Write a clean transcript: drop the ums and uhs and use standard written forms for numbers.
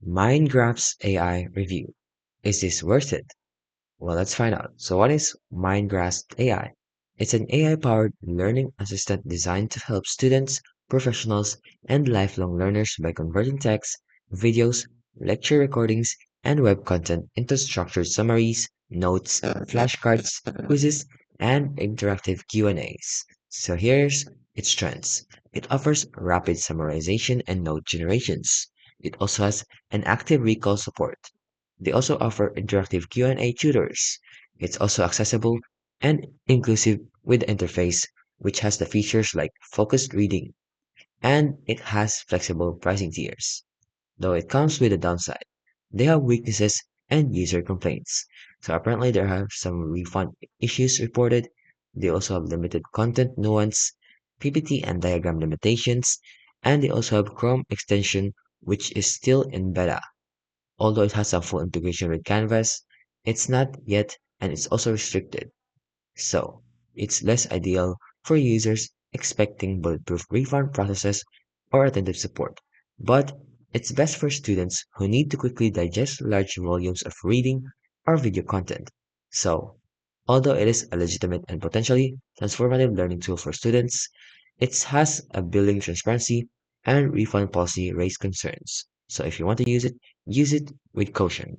Mindgraph's AI review. Is this worth it? Well, let's find out. So what is Mindgrasp AI? It's an AI-powered learning assistant designed to help students, professionals, and lifelong learners by converting text, videos, lecture recordings, and web content into structured summaries, notes, flashcards, quizzes, and interactive Q&As. So here's its strengths. It offers rapid summarization and note generations. It also has an active recall support. They also offer interactive Q&A tutors. It's also accessible and inclusive with the interface, which has the features like focused reading, and it has flexible pricing tiers. Though it comes with a downside. They have weaknesses and user complaints. So apparently there are some refund issues reported. They also have limited content nuance, PPT and diagram limitations, and they also have Chrome extension, which is still in beta. Although it has some full integration with Canvas, it's not yet and it's also restricted. So, it's less ideal for users expecting bulletproof refund processes or attentive support. But it's best for students who need to quickly digest large volumes of reading or video content. So, although it is a legitimate and potentially transformative learning tool for students, it has a billing transparency and refund policy raise concerns. So if you want to use it with caution.